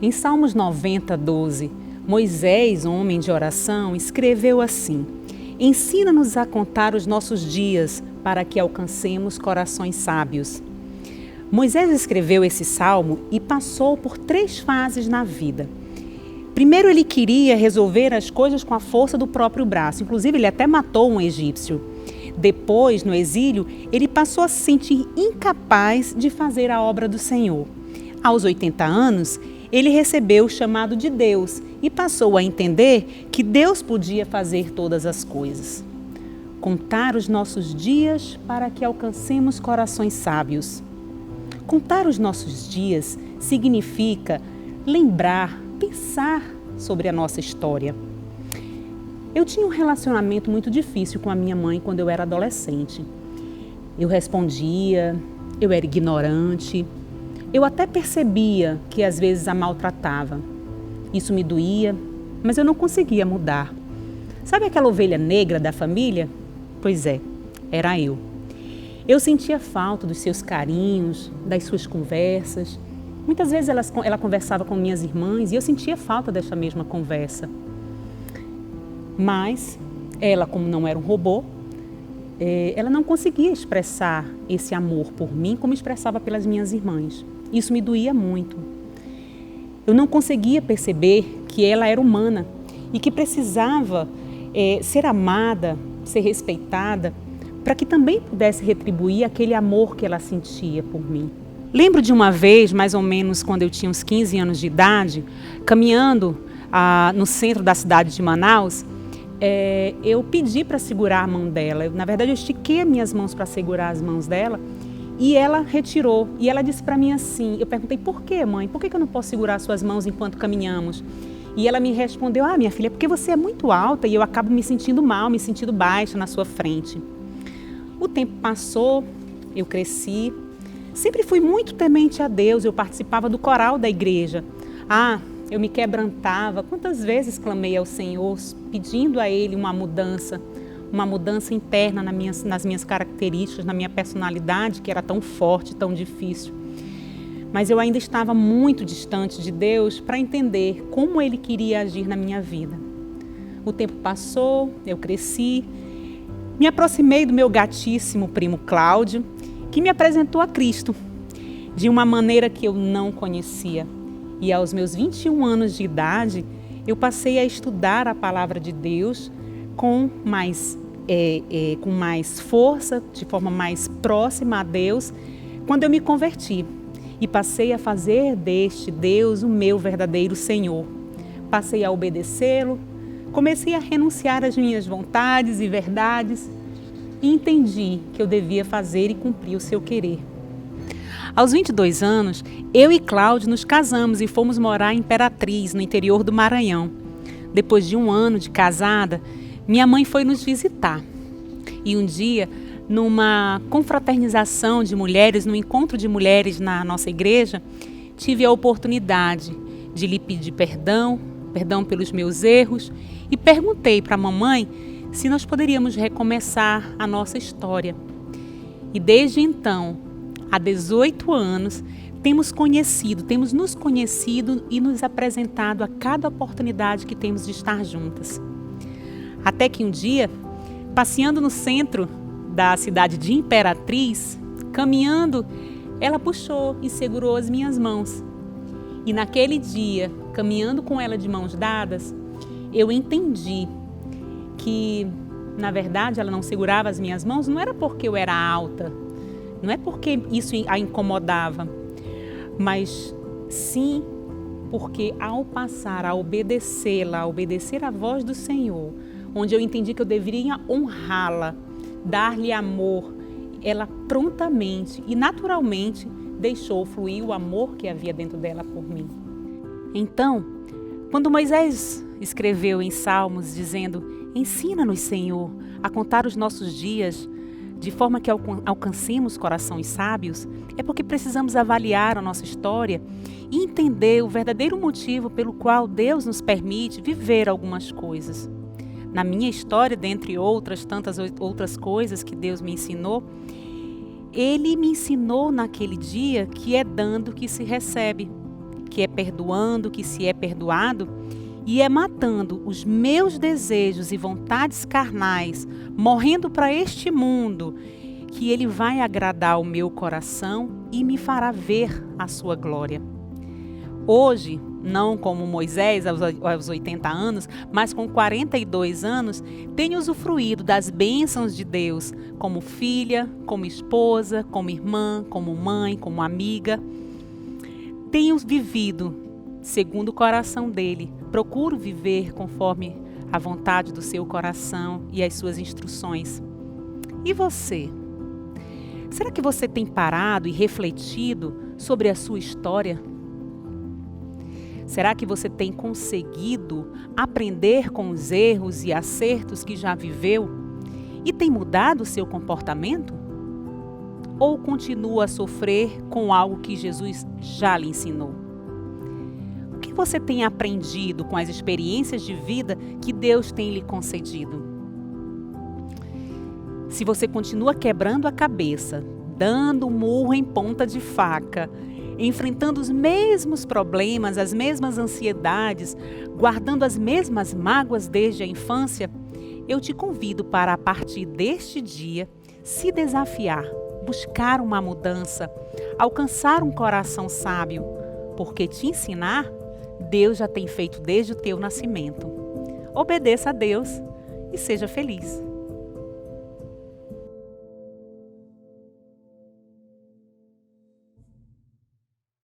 Em Salmos 90, 12, Moisés, homem de oração, escreveu assim: ensina-nos a contar os nossos dias para que alcancemos corações sábios. Moisés escreveu esse salmo e passou por 3 fases na vida. Primeiro, ele queria resolver as coisas com a força do próprio braço. Inclusive, ele até matou um egípcio. Depois, no exílio, ele passou a se sentir incapaz de fazer a obra do Senhor. Aos 80 anos, ele recebeu o chamado de Deus e passou a entender que Deus podia fazer todas as coisas. Contar os nossos dias para que alcancemos corações sábios. Contar os nossos dias significa lembrar, pensar sobre a nossa história. Eu tinha um relacionamento muito difícil com a minha mãe quando eu era adolescente. Eu respondia, eu era ignorante, eu até percebia que às vezes a maltratava. Isso me doía, mas eu não conseguia mudar. Sabe aquela ovelha negra da família? Pois é, era eu. Eu sentia falta dos seus carinhos, das suas conversas. Muitas vezes ela conversava com minhas irmãs e eu sentia falta dessa mesma conversa. Mas ela, como não era um robô, ela não conseguia expressar esse amor por mim como expressava pelas minhas irmãs. Isso me doía muito. Eu não conseguia perceber que ela era humana e que precisava ser amada, ser respeitada, para que também pudesse retribuir aquele amor que ela sentia por mim. Lembro de uma vez, mais ou menos quando eu tinha uns 15 anos de idade, caminhando no centro da cidade de Manaus, eu pedi para segurar a mão dela. Na verdade, eu estiquei as minhas mãos para segurar as mãos dela e ela retirou. E ela disse para mim assim, eu perguntei, por que, mãe? Por que eu não posso segurar suas mãos enquanto caminhamos? E ela me respondeu, minha filha, porque você é muito alta e eu acabo me sentindo mal, me sentindo baixa na sua frente. O tempo passou, eu cresci, sempre fui muito temente a Deus, eu participava do coral da igreja. Eu me quebrantava, quantas vezes clamei ao Senhor, pedindo a Ele uma mudança interna nas minhas características, na minha personalidade, que era tão forte, tão difícil. Mas eu ainda estava muito distante de Deus para entender como Ele queria agir na minha vida. O tempo passou, eu cresci, me aproximei do meu gatíssimo primo Cláudio, que me apresentou a Cristo, de uma maneira que eu não conhecia. E aos meus 21 anos de idade, eu passei a estudar a palavra de Deus com mais força, de forma mais próxima a Deus, quando eu me converti. E passei a fazer deste Deus o meu verdadeiro Senhor. Passei a obedecê-lo, comecei a renunciar às minhas vontades e verdades e entendi que eu devia fazer e cumprir o seu querer. Aos 22 anos, eu e Cláudio nos casamos e fomos morar em Imperatriz, no interior do Maranhão. Depois de 1 ano de casada, minha mãe foi nos visitar. E um dia, numa confraternização de mulheres, num encontro de mulheres na nossa igreja, tive a oportunidade de lhe pedir perdão pelos meus erros e perguntei para a mamãe se nós poderíamos recomeçar a nossa história. E desde então, há 18 anos, temos nos conhecido e nos apresentado a cada oportunidade que temos de estar juntas. Até que um dia, passeando no centro da cidade de Imperatriz, caminhando, ela puxou e segurou as minhas mãos. E naquele dia, caminhando com ela de mãos dadas, eu entendi que, na verdade, ela não segurava as minhas mãos, não era porque eu era alta, não é porque isso a incomodava, mas sim porque ao passar a obedecê-la, a obedecer a voz do Senhor, onde eu entendi que eu deveria honrá-la, dar-lhe amor, ela prontamente e naturalmente deixou fluir o amor que havia dentro dela por mim. Então, quando Moisés escreveu em Salmos dizendo, ensina-nos, Senhor, a contar os nossos dias, de forma que alcancemos corações sábios, é porque precisamos avaliar a nossa história e entender o verdadeiro motivo pelo qual Deus nos permite viver algumas coisas. Na minha história, dentre outras, tantas outras coisas que Deus me ensinou, Ele me ensinou naquele dia que é dando que se recebe. que é perdoando, que se é perdoado, e é matando os meus desejos e vontades carnais, morrendo para este mundo, que Ele vai agradar o meu coração e me fará ver a sua glória. Hoje, não como Moisés aos 80 anos, mas com 42 anos, tenho usufruído das bênçãos de Deus, como filha, como esposa, como irmã, como mãe, como amiga. Tenho vivido segundo o coração dele. Procuro viver conforme a vontade do seu coração e as suas instruções. E você? Será que você tem parado e refletido sobre a sua história? Será que você tem conseguido aprender com os erros e acertos que já viveu e tem mudado o seu comportamento? Ou continua a sofrer com algo que Jesus já lhe ensinou? O que você tem aprendido com as experiências de vida que Deus tem lhe concedido? Se você continua quebrando a cabeça, dando murro em ponta de faca, enfrentando os mesmos problemas, as mesmas ansiedades, guardando as mesmas mágoas desde a infância, eu te convido para, a partir deste dia, se desafiar, buscar uma mudança, alcançar um coração sábio, porque te ensinar, Deus já tem feito desde o teu nascimento. Obedeça a Deus e seja feliz.